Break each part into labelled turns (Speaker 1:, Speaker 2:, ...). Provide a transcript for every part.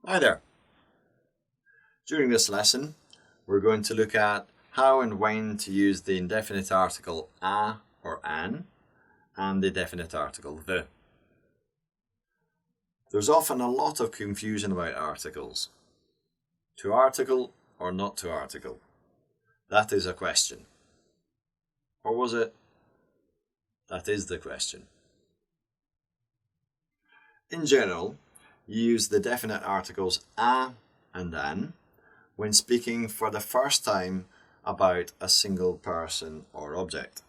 Speaker 1: Hi there. During this lesson, we're going to look at how and when to use the indefinite article a or an and the definite article the. There's often a lot of confusion about articles. To article or not to article? That is a question. Or was it? That is the question. In general, you use the definite articles a and an when speaking for the first time about a single person or object,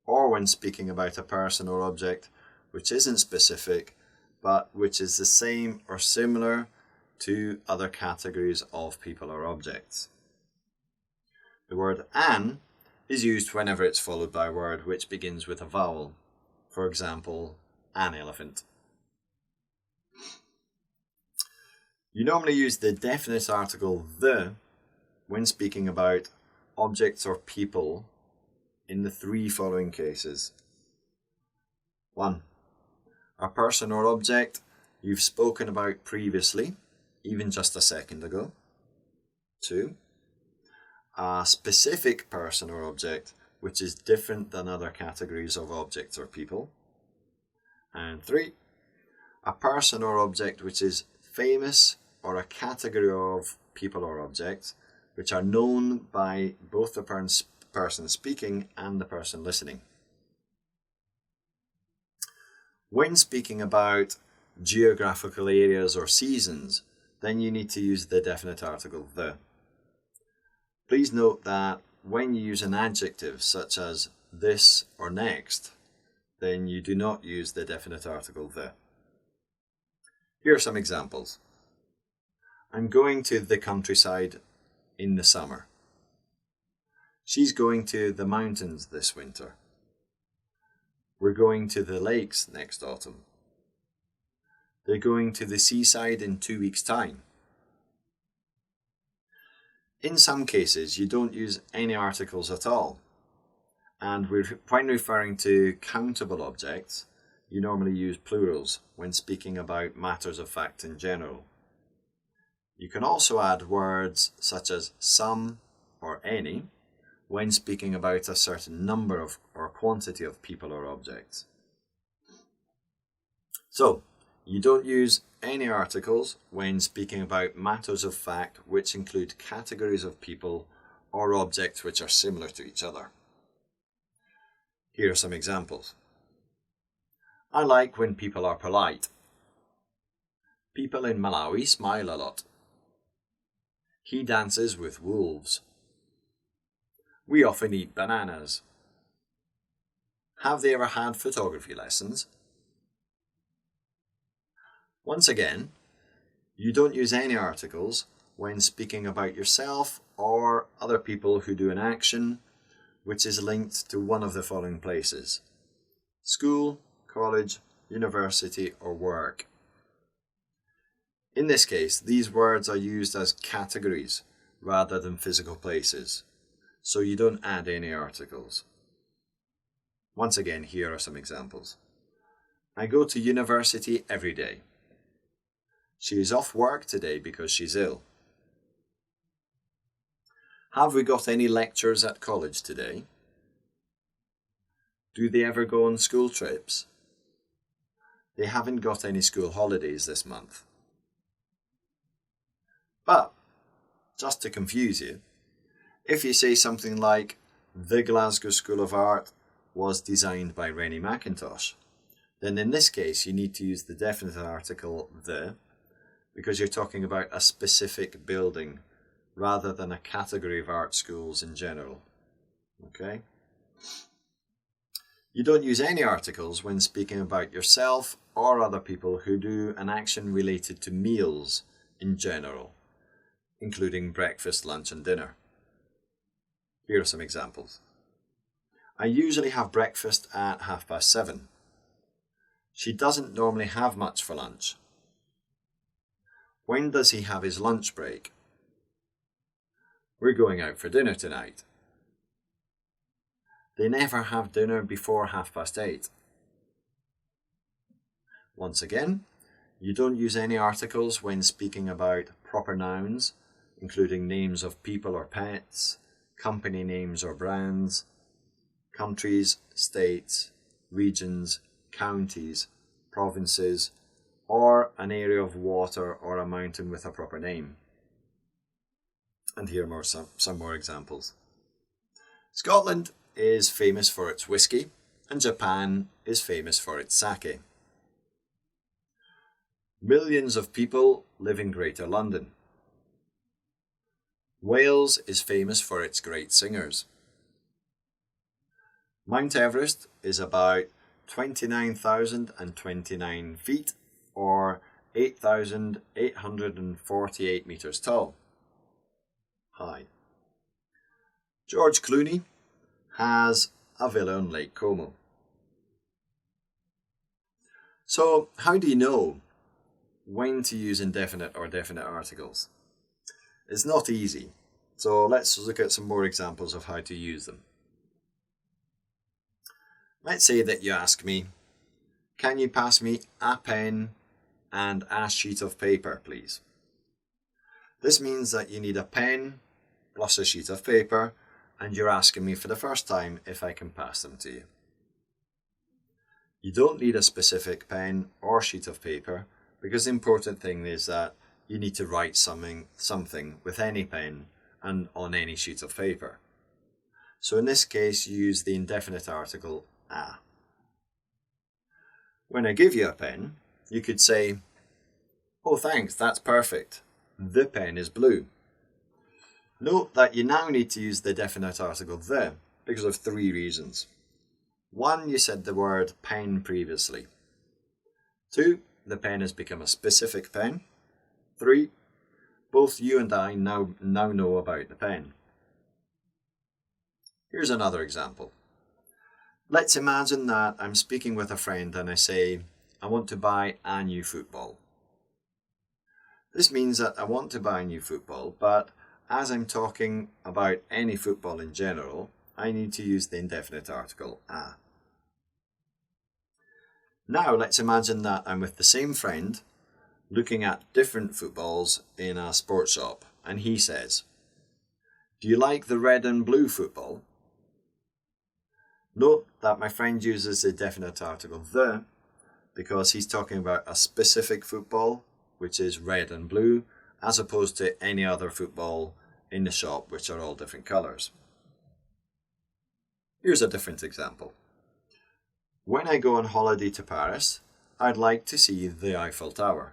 Speaker 1: or when speaking about a person or object which isn't specific but which is the same or similar to other categories of people or objects. The word an is used whenever it's followed by a word which begins with a vowel. For example, an elephant. You normally use the definite article the when speaking about objects or people in the three following cases. 1. A person or object you've spoken about previously, even just a second ago. 2. A specific person or object which is different than other categories of objects or people. And 3. A person or object which is famous or a category of people or objects which are known by both the person speaking and the person listening. When speaking about geographical areas or seasons, then you need to use the definite article the. Please note that when you use an adjective such as this or next, then you do not use the definite article the. Here are some examples. I'm going to the countryside in the summer. She's going to the mountains this winter. We're going to the lakes next autumn. They're going to the seaside in 2 weeks' time. In some cases, you don't use any articles at all. And when referring to countable objects, you normally use plurals when speaking about matters of fact in general. You can also add words such as some or any when speaking about a certain number of or quantity of people or objects. So, you don't use any articles when speaking about matters of fact which include categories of people or objects which are similar to each other. Here are some examples. I like when people are polite. People in Malawi smile a lot. He dances with wolves. We often eat bananas. Have they ever had photography lessons? Once again, you don't use any articles when speaking about yourself or other people who do an action which is linked to one of the following places: school, college, university, or work. In this case, these words are used as categories rather than physical places, so you don't add any articles. Once again, here are some examples. I go to university every day. She is off work today because she's ill. Have we got any lectures at college today? Do they ever go on school trips? They haven't got any school holidays this month. But, just to confuse you, if you say something like, the Glasgow School of Art was designed by Rennie Mackintosh, then in this case you need to use the definite article the, because you're talking about a specific building rather than a category of art schools in general. Okay? You don't use any articles when speaking about yourself or other people who do an action related to meals in general, including breakfast, lunch, and dinner. Here are some examples. I usually have breakfast at 7:30. She doesn't normally have much for lunch. When does he have his lunch break? We're going out for dinner tonight. They never have dinner before 8:30. Once again, You don't use any articles when speaking about proper nouns, including names of people or pets, company names or brands, countries, states, regions, counties, provinces, or an area of water or a mountain with a proper name. And here are some more examples. Scotland is famous for its whisky, and Japan is famous for its sake. Millions of people live in Greater London. Wales is famous for its great singers. Mount Everest is about 29,029 feet, or 8,848 metres tall. High. George Clooney has a villa on Lake Como. So, how do you know when to use indefinite or definite articles? It's not easy, so let's look at some more examples of how to use them. Let's say that you ask me, can you pass me a pen and a sheet of paper, please? This means that you need a pen plus a sheet of paper, and you're asking me for the first time if I can pass them to you. You don't need a specific pen or sheet of paper, because the important thing is that you need to write something with any pen and on any sheet of paper. So in this case, you use the indefinite article a. When I give you a pen, you could say, oh thanks, that's perfect. The pen is blue. Note that you now need to use the definite article the because of three reasons. 1, you said the word pen previously. 2, the pen has become a specific pen. 3, both you and I now know about the pen. Here's another example. Let's imagine that I'm speaking with a friend and I say, I want to buy a new football. This means that I want to buy a new football, but as I'm talking about any football in general, I need to use the indefinite article a. Now let's imagine that I'm with the same friend looking at different footballs in a sports shop, and he says, do you like the red and blue football? Note that my friend uses the definite article the because he's talking about a specific football, which is red and blue, as opposed to any other football in the shop, which are all different colours. Here's a different example. When I go on holiday to Paris, I'd like to see the Eiffel Tower.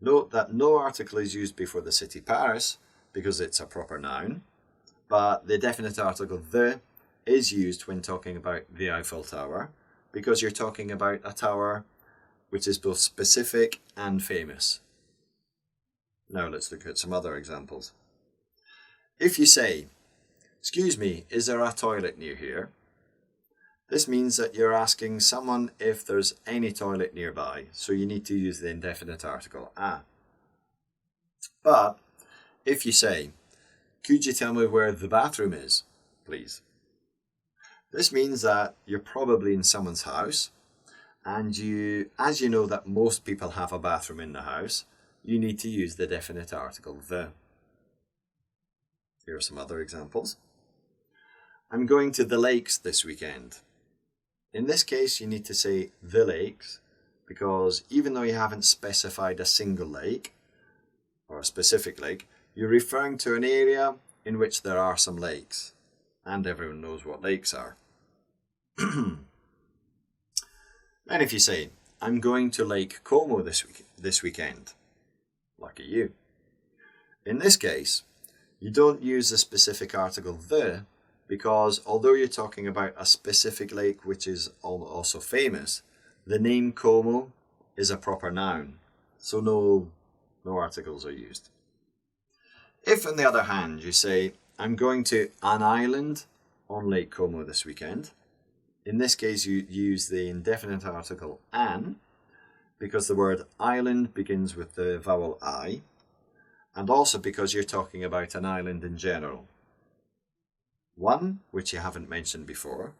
Speaker 1: Note that no article is used before the city Paris because it's a proper noun, but the definite article the is used when talking about the Eiffel Tower because you're talking about a tower which is both specific and famous. Now let's look at some other examples. If you say, excuse me, is there a toilet near here? This means that you're asking someone if there's any toilet nearby, so you need to use the indefinite article a. But if you say, could you tell me where the bathroom is, please? This means that you're probably in someone's house, and as you know that most people have a bathroom in the house, you need to use the definite article the. Here are some other examples. I'm going to the lakes this weekend. In this case, you need to say the lakes because even though you haven't specified a single lake or a specific lake, you're referring to an area in which there are some lakes, and everyone knows what lakes are. Then if you say, I'm going to Lake Como this weekend, lucky you. In this case, you don't use the specific article the because although you're talking about a specific lake which is also famous, the name Como is a proper noun, so no articles are used. If, on the other hand, you say, I'm going to an island on Lake Como this weekend, in this case you use the indefinite article an because the word island begins with the vowel I, and also because you're talking about an island in general. 1, which you haven't mentioned before.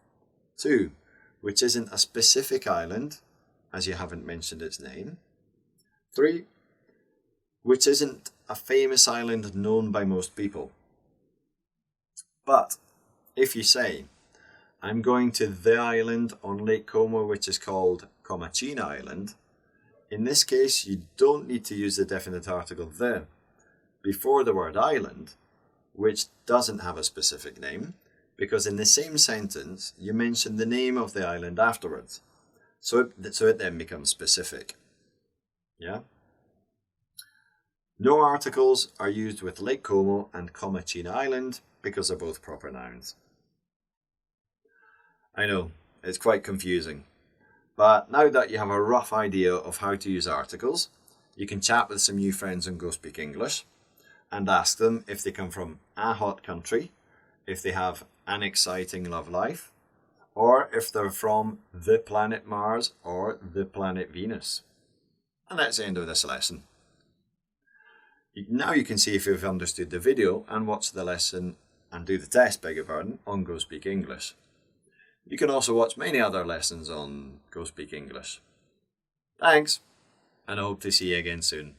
Speaker 1: 2, which isn't a specific island, as you haven't mentioned its name. 3, which isn't a famous island known by most people. But if you say, I'm going to the island on Lake Como which is called Comachina Island, in this case you don't need to use the definite article the before the word island, which doesn't have a specific name, because in the same sentence you mention the name of the island afterwards. So it then becomes specific. Yeah? No articles are used with Lake Como and Comachina Island because they're both proper nouns. I know, it's quite confusing. But now that you have a rough idea of how to use articles, you can chat with some new friends on Go Speak English and ask them if they come from a hot country, if they have an exciting love life, or if they're from the planet Mars or the planet Venus. And that's the end of this lesson. Now you can see if you've understood the video and watch the lesson and do the test, beg your pardon, on Go Speak English. You can also watch many other lessons on Go Speak English. Thanks, and I hope to see you again soon.